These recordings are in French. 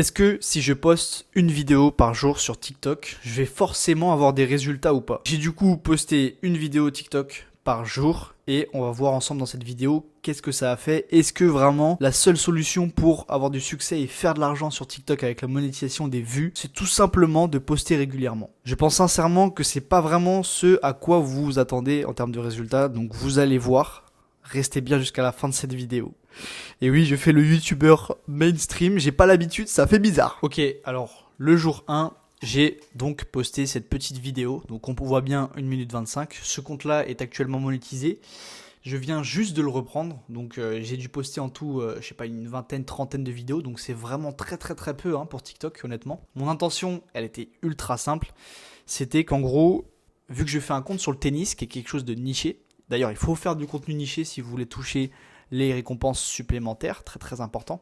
Est-ce que si je poste une vidéo par jour sur TikTok, je vais forcément avoir des résultats ou pas? J'ai du coup posté une vidéo TikTok par jour et on va voir ensemble dans cette vidéo qu'est-ce que ça a fait. Est-ce que vraiment la seule solution pour avoir du succès et faire de l'argent sur TikTok avec la monétisation des vues, c'est tout simplement de poster régulièrement? Je pense sincèrement que c'est pas vraiment ce à quoi vous vous attendez en termes de résultats, donc vous allez voir. Restez bien jusqu'à la fin de cette vidéo. Et oui, je fais le youtubeur mainstream, j'ai pas l'habitude, ça fait bizarre. Ok, alors le jour 1, j'ai donc posté cette petite vidéo. Donc on voit bien 1 minute 25. Ce compte là est actuellement monétisé. Je viens juste de le reprendre. Donc j'ai dû poster en tout, je sais pas, une vingtaine, trentaine de vidéos. Donc c'est vraiment très peu pour TikTok, honnêtement. Mon intention, elle était ultra simple. C'était qu'en gros, vu que je fais un compte sur le tennis, qui est quelque chose de niché. D'ailleurs, il faut faire du contenu niché si vous voulez toucher les récompenses supplémentaires, très important.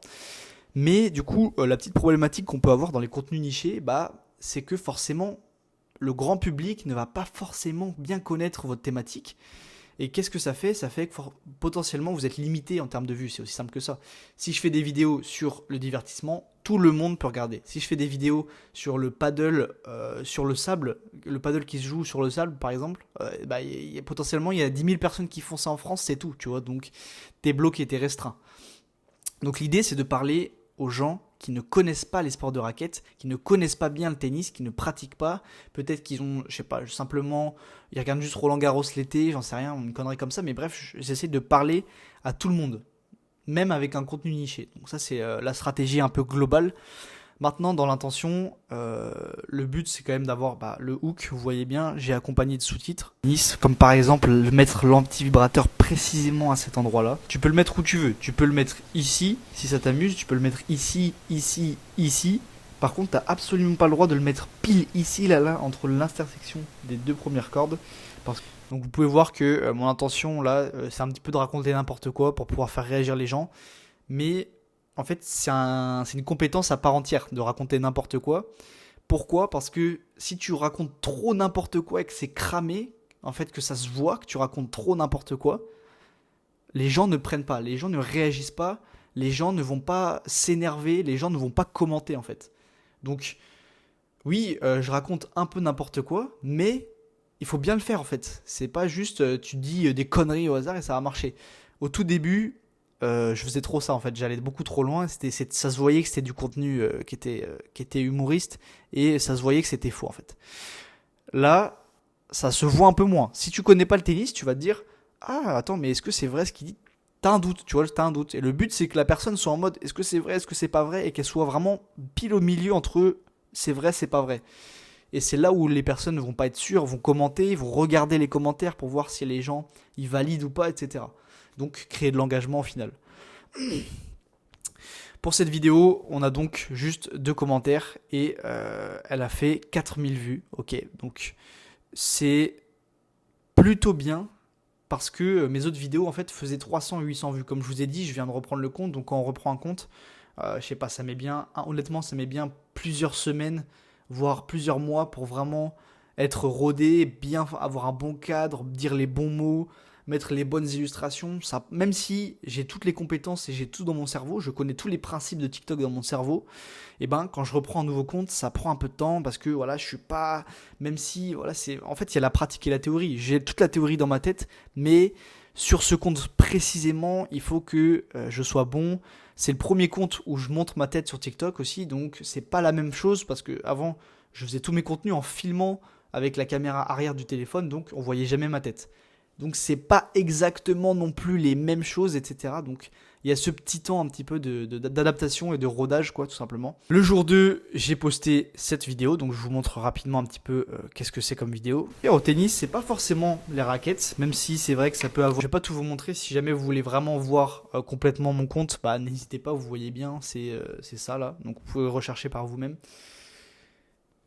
Mais du coup, la petite problématique qu'on peut avoir dans les contenus nichés, c'est que forcément, le grand public ne va pas forcément bien connaître votre thématique. Et qu'est-ce que ça fait? Ça fait que potentiellement vous êtes limité en termes de vues, c'est aussi simple que ça. Si je fais des vidéos sur le divertissement, tout le monde peut regarder. Si je fais des vidéos sur le paddle, sur le sable, le paddle qui se joue sur le sable par exemple, potentiellement il y a 10 000 personnes qui font ça en France, c'est tout, tu vois, donc t'es bloqué, t'es restreint. Donc l'idée c'est de parler aux gens qui ne connaissent pas les sports de raquettes, qui ne connaissent pas bien le tennis, qui ne pratiquent pas, peut-être qu'ils ont, je sais pas, simplement, ils regardent juste Roland Garros l'été, j'en sais rien, une connerie comme ça, mais bref, j'essaie de parler à tout le monde, même avec un contenu niché. Donc ça c'est la stratégie un peu globale. Maintenant, dans l'intention, le but c'est quand même d'avoir le hook, vous voyez bien, j'ai accompagné de sous-titres. Nice, comme par exemple mettre l'anti-vibrateur précisément à cet endroit-là. Tu peux le mettre où tu veux, tu peux le mettre ici, si ça t'amuse, tu peux le mettre ici, ici, ici. Par contre, t'as absolument pas le droit de le mettre pile ici, là, entre l'intersection des deux premières cordes. Donc vous pouvez voir que mon intention là, c'est un petit peu de raconter n'importe quoi pour pouvoir faire réagir les gens. Mais en fait, c'est une compétence à part entière de raconter n'importe quoi. Pourquoi? Parce que si tu racontes trop n'importe quoi et que c'est cramé, en fait, que ça se voit, que tu racontes trop n'importe quoi, les gens ne prennent pas, les gens ne réagissent pas, les gens ne vont pas s'énerver, les gens ne vont pas commenter en fait. Donc, oui, je raconte un peu n'importe quoi, mais il faut bien le faire en fait. C'est pas juste tu dis des conneries au hasard et ça va marcher. Au tout début, je faisais trop ça en fait, j'allais beaucoup trop loin, ça se voyait que c'était du contenu qui était humoriste et ça se voyait que c'était faux en fait. Là, ça se voit un peu moins. Si tu connais pas le tennis, tu vas te dire ah attends mais est-ce que c'est vrai ce qu'il dit? T'as un doute, tu vois, t'as un doute. Et le but c'est que la personne soit en mode est-ce que c'est vrai, est-ce que c'est pas vrai et qu'elle soit vraiment pile au milieu entre c'est vrai, c'est pas vrai. Et c'est là où les personnes ne vont pas être sûres, vont commenter, vont regarder les commentaires pour voir si les gens ils valident ou pas, etc. Donc créer de l'engagement au final. Pour cette vidéo, on a donc juste 2 commentaires et elle a fait 4000 vues. Ok, donc c'est plutôt bien parce que mes autres vidéos en fait faisaient 300 800 vues. Comme je vous ai dit, je viens de reprendre le compte, donc quand on reprend un compte, je sais pas, ça met bien, honnêtement, ça met bien plusieurs semaines, voire plusieurs mois pour vraiment être rodé, bien avoir un bon cadre, dire les bons mots, mettre les bonnes illustrations. Ça, même si j'ai toutes les compétences et j'ai tout dans mon cerveau, je connais tous les principes de TikTok dans mon cerveau, et quand je reprends un nouveau compte, ça prend un peu de temps parce que voilà, je suis pas, même si voilà, c'est, en fait, il y a la pratique et la théorie. J'ai toute la théorie dans ma tête, mais sur ce compte précisément, il faut que je sois bon. C'est le premier compte où je montre ma tête sur TikTok aussi, donc c'est pas la même chose parce que avant je faisais tous mes contenus en filmant avec la caméra arrière du téléphone, donc on voyait jamais ma tête. Donc c'est pas exactement non plus les mêmes choses, etc. Donc il y a ce petit temps un petit peu d'adaptation et de rodage, quoi, tout simplement. Le jour 2, j'ai posté cette vidéo, donc je vous montre rapidement un petit peu qu'est-ce que c'est comme vidéo. Et au tennis, c'est pas forcément les raquettes, même si c'est vrai que ça peut avoir... Je vais pas tout vous montrer, si jamais vous voulez vraiment voir complètement mon compte, n'hésitez pas, vous voyez bien, c'est ça là. Donc vous pouvez rechercher par vous-même.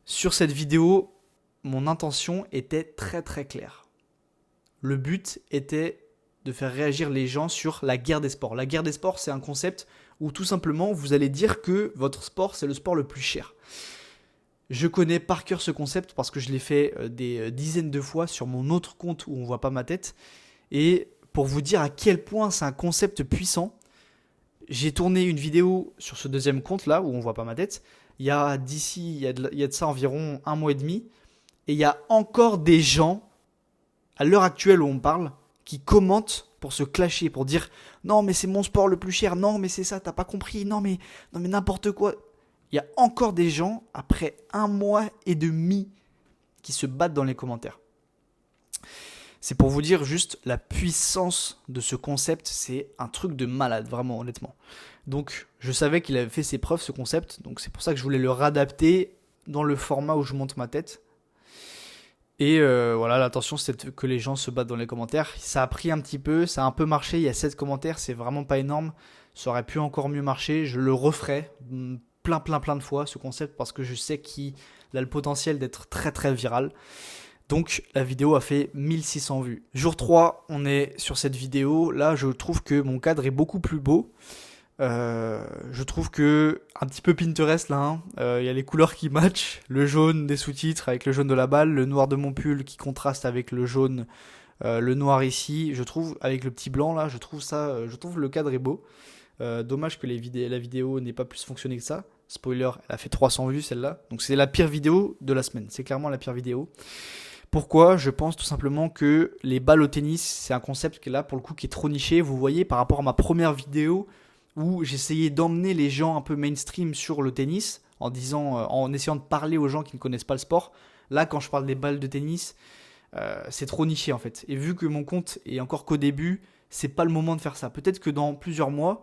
Sur cette vidéo, mon intention était très claire. Le but était de faire réagir les gens sur la guerre des sports. La guerre des sports, c'est un concept où tout simplement vous allez dire que votre sport, c'est le sport le plus cher. Je connais par cœur ce concept parce que je l'ai fait des dizaines de fois sur mon autre compte où on voit pas ma tête. Et pour vous dire à quel point c'est un concept puissant, J'ai tourné une vidéo sur ce deuxième compte là où on voit pas ma tête. Il y a de ça environ 1 mois et demi. Et il y a encore des gens, à l'heure actuelle où on parle, qui commentent pour se clasher, pour dire non mais c'est mon sport le plus cher, non mais c'est ça, t'as pas compris, non mais n'importe quoi. Il y a encore des gens, après 1 mois et demi, qui se battent dans les commentaires. C'est pour vous dire juste la puissance de ce concept, c'est un truc de malade, vraiment, honnêtement. Donc, je savais qu'il avait fait ses preuves, ce concept, donc c'est pour ça que je voulais le réadapter dans le format où je monte ma tête. Et voilà, l'intention c'était que les gens se battent dans les commentaires. Ça a pris un petit peu, ça a un peu marché, il y a 7 commentaires, c'est vraiment pas énorme. Ça aurait pu encore mieux marcher, je le referai plein de fois, ce concept, parce que je sais qu'il a le potentiel d'être très très viral. Donc la vidéo a fait 1600 vues. Jour 3, on est sur cette vidéo. Là, je trouve que mon cadre est beaucoup plus beau. Je trouve que un petit peu Pinterest là, y a les couleurs qui matchent, le jaune des sous-titres avec le jaune de la balle, le noir de mon pull qui contraste avec le jaune, le noir ici, je trouve avec le petit blanc là, je trouve le cadre est beau. Dommage que la vidéo n'ait pas plus fonctionné que ça. Spoiler, elle a fait 300 vues celle-là, donc c'est la pire vidéo de la semaine, c'est clairement la pire vidéo. Pourquoi? Je pense tout simplement que les balles au tennis, c'est un concept qui est là pour le coup qui est trop niché. Vous voyez par rapport à ma première vidéo où j'essayais d'emmener les gens un peu mainstream sur le tennis en essayant de parler aux gens qui ne connaissent pas le sport. Là, quand je parle des balles de tennis, c'est trop niché en fait. Et vu que mon compte est encore qu'au début, c'est pas le moment de faire ça. Peut-être que dans plusieurs mois,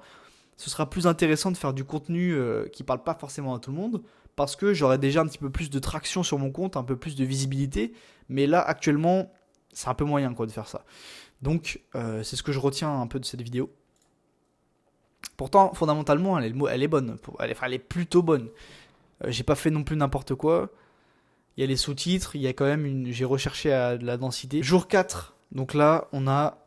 ce sera plus intéressant de faire du contenu qui parle pas forcément à tout le monde, parce que j'aurai déjà un petit peu plus de traction sur mon compte, un peu plus de visibilité. Mais là, actuellement, c'est un peu moyen quoi de faire ça. Donc, c'est ce que je retiens un peu de cette vidéo. Pourtant, fondamentalement, elle est bonne. Elle est plutôt bonne. J'ai pas fait non plus n'importe quoi. Il y a les sous-titres, il y a quand même j'ai recherché à de la densité. Jour 4, donc là, on a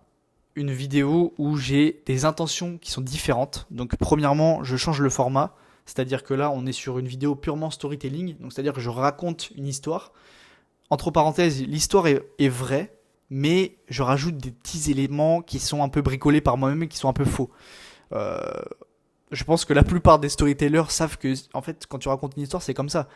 une vidéo où j'ai des intentions qui sont différentes. Donc, premièrement, je change le format. C'est-à-dire que là, on est sur une vidéo purement storytelling. Donc, c'est-à-dire que je raconte une histoire. Entre parenthèses, l'histoire est vraie, mais je rajoute des petits éléments qui sont un peu bricolés par moi-même et qui sont un peu faux. Je pense que la plupart des storytellers savent que, en fait, quand tu racontes une histoire, c'est comme ça.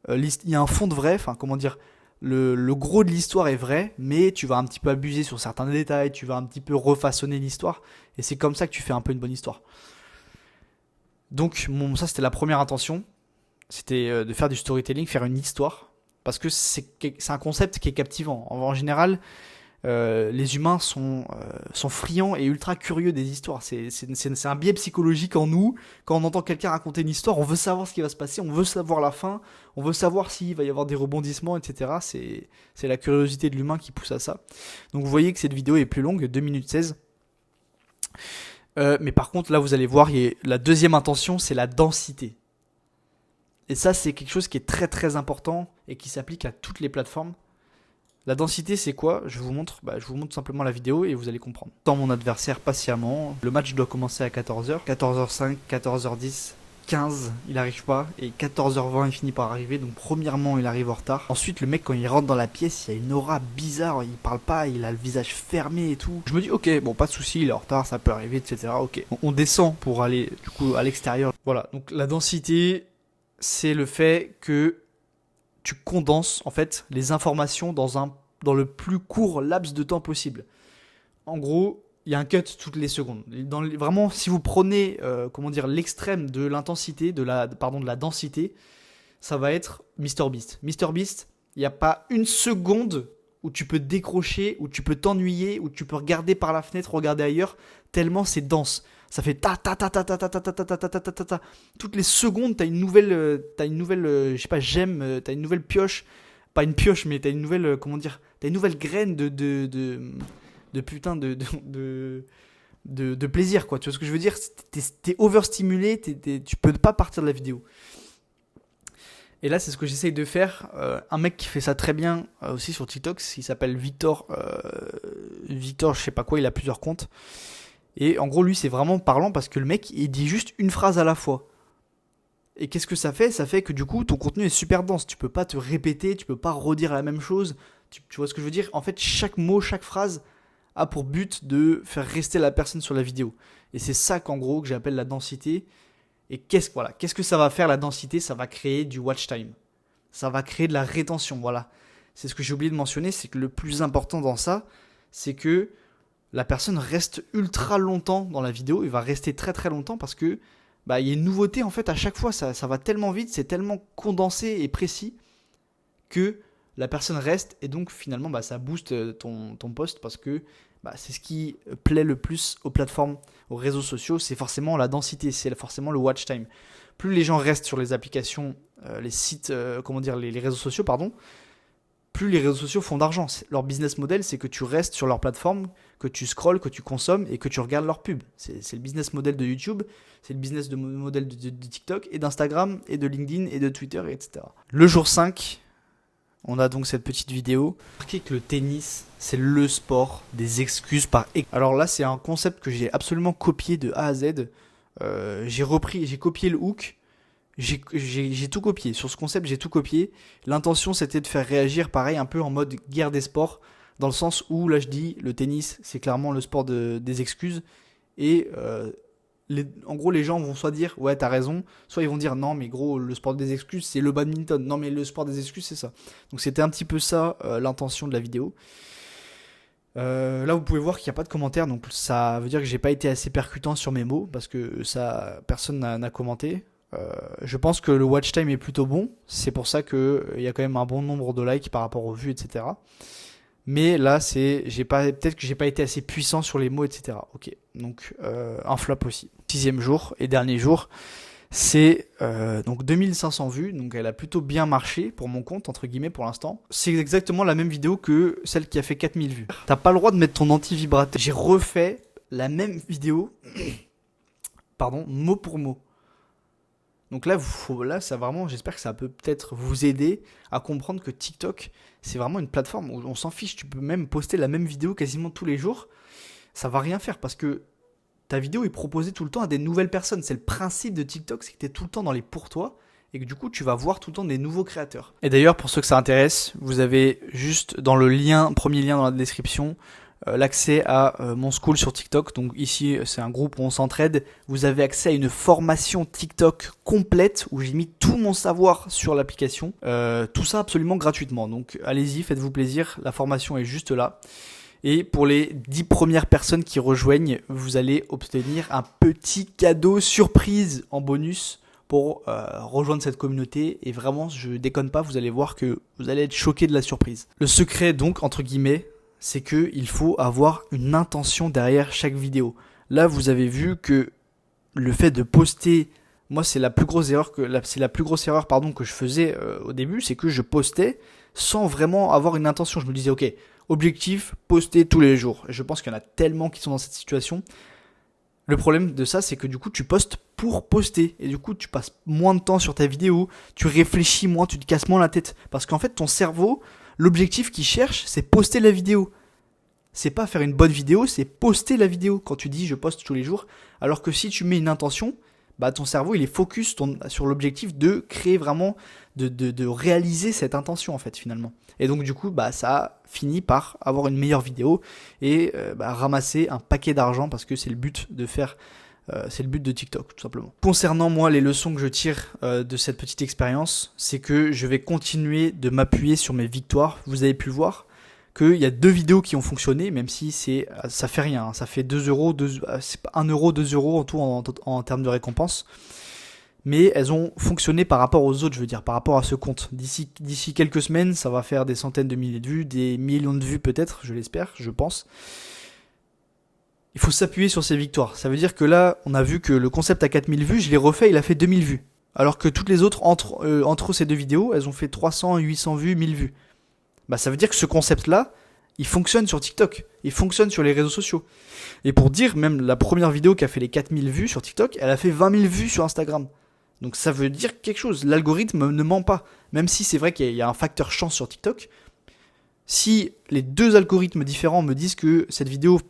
Il y a un fond de vrai, enfin, comment dire, le gros de l'histoire est vrai, mais tu vas un petit peu abuser sur certains détails, tu vas un petit peu refaçonner l'histoire, et c'est comme ça que tu fais un peu une bonne histoire. Donc, ça, c'était la première intention. C'était de faire du storytelling, faire une histoire. Parce que c'est un concept qui est captivant. En général, les humains sont friands et ultra curieux des histoires. C'est un biais psychologique en nous. Quand on entend quelqu'un raconter une histoire, on veut savoir ce qui va se passer, on veut savoir la fin, on veut savoir s'il va y avoir des rebondissements, etc. C'est la curiosité de l'humain qui pousse à ça. Donc vous voyez que cette vidéo est plus longue, 2 minutes 16. Mais par contre, là, vous allez voir, la deuxième intention, c'est la densité. Et ça, c'est quelque chose qui est très très important et qui s'applique à toutes les plateformes. La densité, c'est quoi? Je vous montre tout simplement la vidéo et vous allez comprendre. Dans mon adversaire patiemment, le match doit commencer à 14h. 14h05, 14h10, 15, il arrive pas. Et 14h20, il finit par arriver. Donc premièrement, il arrive en retard. Ensuite, le mec, quand il rentre dans la pièce, il y a une aura bizarre. Il parle pas, il a le visage fermé et tout. Je me dis, ok, bon, pas de souci, il est en retard, ça peut arriver, etc. Ok. On descend pour aller du coup à l'extérieur. Voilà, donc la densité, c'est le fait que tu condenses en fait les informations dans le plus court laps de temps possible. En gros, il y a un cut toutes les secondes. Vraiment, si vous prenez l'extrême de l'intensité, de la densité, ça va être MrBeast. MrBeast, il n'y a pas une seconde où tu peux décrocher, où tu peux t'ennuyer, où tu peux regarder par la fenêtre, regarder ailleurs, tellement c'est dense. Ça fait ta ta ta ta ta ta ta ta ta ta ta ta ta ta. Toutes les secondes, t'as une nouvelle, je sais pas, gemme, t'as une nouvelle pioche, pas une pioche, mais t'as une nouvelle, t'as une nouvelle graine de putain de plaisir, quoi. Tu vois ce que je veux dire? T'es overstimulé, tu peux pas partir de la vidéo. Et là, c'est ce que j'essaye de faire. Un mec qui fait ça très bien aussi sur TikTok, il s'appelle Victor, je sais pas quoi, il a plusieurs comptes. Et en gros, lui, c'est vraiment parlant parce que le mec, il dit juste une phrase à la fois. Et qu'est-ce que ça fait? Ça fait que du coup, ton contenu est super dense. Tu peux pas te répéter, tu peux pas redire la même chose. Tu vois ce que je veux dire? En fait, chaque mot, chaque phrase a pour but de faire rester la personne sur la vidéo. Et c'est ça qu'en gros que j'appelle la densité. Et qu'est-ce que ça va faire la densité? Ça va créer du watch time. Ça va créer de la rétention, voilà. C'est ce que j'ai oublié de mentionner, c'est que le plus important dans ça, c'est que la personne reste ultra longtemps dans la vidéo. Il va rester très très longtemps parce que il y a une nouveauté en fait à chaque fois. Ça va tellement vite, c'est tellement condensé et précis que la personne reste et donc finalement ça booste ton post parce que c'est ce qui plaît le plus aux plateformes, aux réseaux sociaux, c'est forcément la densité, c'est forcément le watch time. Plus les gens restent sur les applications, les sites, les réseaux sociaux, plus les réseaux sociaux font d'argent. Leur business model, c'est que tu restes sur leur plateforme, que tu scrolles, que tu consommes et que tu regardes leurs pubs. C'est le business model de YouTube, c'est le business model de TikTok et d'Instagram et de LinkedIn et de Twitter, etc. Le jour 5, on a donc cette petite vidéo. Remarquez que le tennis, c'est le sport des excuses par excès. Alors là, c'est un concept que j'ai absolument copié de A à Z. J'ai copié le hook. J'ai tout copié. Sur ce concept, j'ai tout copié. L'intention, c'était de faire réagir pareil, un peu en mode guerre des sports. Dans le sens où, là, je dis, le tennis, c'est clairement le sport des excuses. Et en gros, les gens vont soit dire, ouais, t'as raison. Soit ils vont dire, non, mais gros, le sport des excuses, c'est le badminton. Non, mais le sport des excuses, c'est ça. Donc, c'était un petit peu ça, l'intention de la vidéo. Là, vous pouvez voir qu'il n'y a pas de commentaires. Donc, ça veut dire que j'ai pas été assez percutant sur mes mots. Parce que ça, personne n'a commenté. Je pense que le watch time est plutôt bon. C'est pour ça qu'il y a quand même un bon nombre de likes par rapport aux vues, etc. Mais là, peut-être que j'ai pas été assez puissant sur les mots, etc. Ok, donc un flop aussi. 6e jour et dernier jour, c'est donc 2500 vues. Donc elle a plutôt bien marché pour mon compte, entre guillemets, pour l'instant. C'est exactement la même vidéo que celle qui a fait 4000 vues. T'as pas le droit de mettre ton anti-vibrateur. J'ai refait la même vidéo, mot pour mot. Donc là, ça vraiment, j'espère que ça peut peut-être vous aider à comprendre que TikTok, c'est vraiment une plateforme où on s'en fiche. Tu peux même poster la même vidéo quasiment tous les jours. Ça va rien faire parce que ta vidéo est proposée tout le temps à des nouvelles personnes. C'est le principe de TikTok, c'est que tu es tout le temps dans les pour toi et que du coup, tu vas voir tout le temps des nouveaux créateurs. Et d'ailleurs, pour ceux que ça intéresse, vous avez juste dans le premier lien dans la description, l'accès à mon school sur TikTok. Donc ici, c'est un groupe où on s'entraide. Vous avez accès à une formation TikTok complète où j'ai mis tout mon savoir sur l'application. Tout ça absolument gratuitement. Donc allez-y, faites-vous plaisir. La formation est juste là. Et pour les 10 premières personnes qui rejoignent, vous allez obtenir un petit cadeau surprise en bonus pour rejoindre cette communauté. Et vraiment, je déconne pas, vous allez voir que vous allez être choqués de la surprise. Le secret donc, entre guillemets, c'est qu'il faut avoir une intention derrière chaque vidéo. Là, vous avez vu que le fait de poster, moi, c'est la plus grosse erreur que je faisais au début, c'est que je postais sans vraiment avoir une intention. Je me disais, ok, objectif, poster tous les jours. Et je pense qu'il y en a tellement qui sont dans cette situation. Le problème de ça, c'est que du coup, tu postes pour poster. Et du coup, tu passes moins de temps sur ta vidéo, tu réfléchis moins, tu te casses moins la tête. Parce qu'en fait, ton cerveau, l'objectif qu'il cherche, c'est poster la vidéo. C'est pas faire une bonne vidéo, c'est poster la vidéo. Quand tu dis je poste tous les jours, alors que si tu mets une intention, ton cerveau il est focus sur l'objectif de créer vraiment, de réaliser cette intention en fait finalement. Et donc du coup ça finit par avoir une meilleure vidéo et ramasser un paquet d'argent parce que c'est le but de faire. C'est le but de TikTok tout simplement. Concernant moi les leçons que je tire de cette petite expérience, c'est que je vais continuer de m'appuyer sur mes victoires. Vous avez pu voir qu'il y a 2 vidéos qui ont fonctionné, même si ça fait rien, ça fait 2 euros, c'est pas 1 euro, 2 euros en tout en termes de récompense. Mais elles ont fonctionné par rapport aux autres, je veux dire, par rapport à ce compte. D'ici quelques semaines, ça va faire des centaines de milliers de vues, des millions de vues peut-être, je l'espère, je pense. Il faut s'appuyer sur ces victoires. Ça veut dire que là, on a vu que le concept a 4000 vues, je l'ai refait, il a fait 2000 vues. Alors que toutes les autres, entre ces 2 vidéos, elles ont fait 300, 800 vues, 1000 vues. Ça veut dire que ce concept-là, il fonctionne sur TikTok, il fonctionne sur les réseaux sociaux. Et pour dire, même la première vidéo qui a fait les 4000 vues sur TikTok, elle a fait 20 000 vues sur Instagram. Donc ça veut dire quelque chose, l'algorithme ne ment pas. Même si c'est vrai qu'il y a un facteur chance sur TikTok, si les 2 algorithmes différents me disent que cette vidéo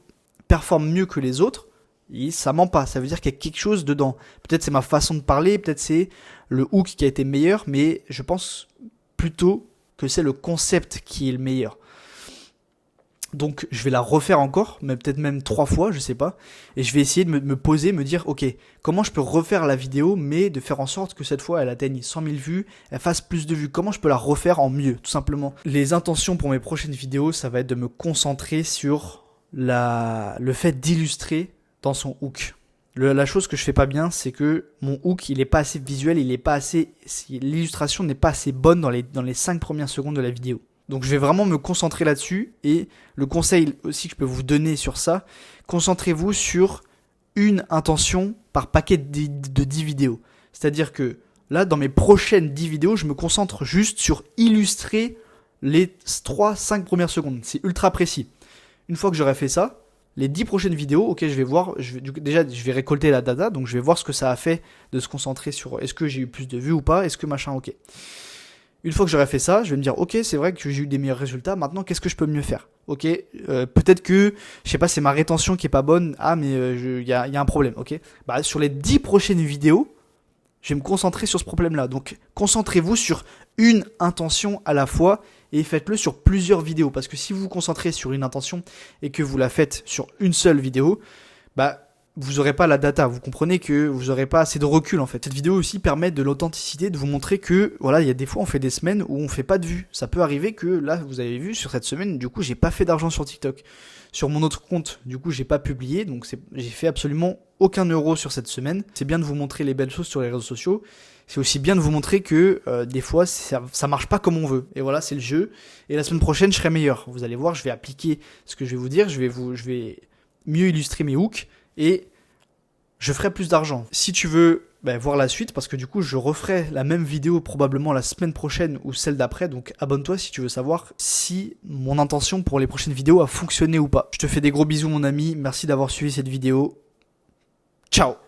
performe mieux que les autres, ça ment pas, ça veut dire qu'il y a quelque chose dedans. Peut-être c'est ma façon de parler, peut-être c'est le hook qui a été meilleur, mais je pense plutôt que c'est le concept qui est le meilleur. Donc je vais la refaire encore, mais peut-être même 3 fois, je sais pas. Et je vais essayer de me poser, me dire, ok, comment je peux refaire la vidéo, mais de faire en sorte que cette fois elle atteigne 100 000 vues, elle fasse plus de vues. Comment je peux la refaire en mieux, tout simplement. Les intentions pour mes prochaines vidéos, ça va être de me concentrer sur le fait d'illustrer dans son hook. La chose que je fais pas bien, c'est que mon hook, il est pas assez visuel, l'illustration n'est pas assez bonne dans les 5 premières secondes de la vidéo. Donc je vais vraiment me concentrer là-dessus, et le conseil aussi que je peux vous donner sur ça, concentrez-vous sur une intention par paquet de 10 vidéos. C'est-à-dire que là, dans mes prochaines 10 vidéos, je me concentre juste sur illustrer les 3-5 premières secondes. C'est ultra précis. Une fois que j'aurai fait ça, les 10 prochaines vidéos, ok, je vais voir, déjà je vais récolter la data, donc je vais voir ce que ça a fait de se concentrer sur est-ce que j'ai eu plus de vues ou pas, est-ce que machin, ok. Une fois que j'aurai fait ça, je vais me dire, ok, c'est vrai que j'ai eu des meilleurs résultats, maintenant qu'est-ce que je peux mieux faire? Ok, peut-être que, je sais pas, c'est ma rétention qui est pas bonne, ah mais y a un problème, ok. Bah sur les 10 prochaines vidéos, je vais me concentrer sur ce problème-là. Donc concentrez-vous sur une intention à la fois et faites-le sur plusieurs vidéos. Parce que si vous vous concentrez sur une intention et que vous la faites sur une seule vidéo, bah vous n'aurez pas la data, vous comprenez que vous n'aurez pas assez de recul en fait. Cette vidéo aussi permet de l'authenticité, de vous montrer que voilà, il y a des fois on fait des semaines où on fait pas de vues. Ça peut arriver que là, vous avez vu sur cette semaine, du coup j'ai pas fait d'argent sur TikTok. Sur mon autre compte, du coup j'ai pas publié, donc j'ai fait absolument aucun euro sur cette semaine. C'est bien de vous montrer les belles choses sur les réseaux sociaux. C'est aussi bien de vous montrer que des fois ça marche pas comme on veut. Et voilà, c'est le jeu. Et la semaine prochaine je serai meilleur. Vous allez voir, je vais appliquer ce que je vais vous dire, je vais mieux illustrer mes hooks. Et je ferai plus d'argent. Si tu veux voir la suite, parce que du coup je referai la même vidéo probablement la semaine prochaine ou celle d'après, donc abonne-toi si tu veux savoir si mon intention pour les prochaines vidéos a fonctionné ou pas. Je te fais des gros bisous mon ami, merci d'avoir suivi cette vidéo. Ciao.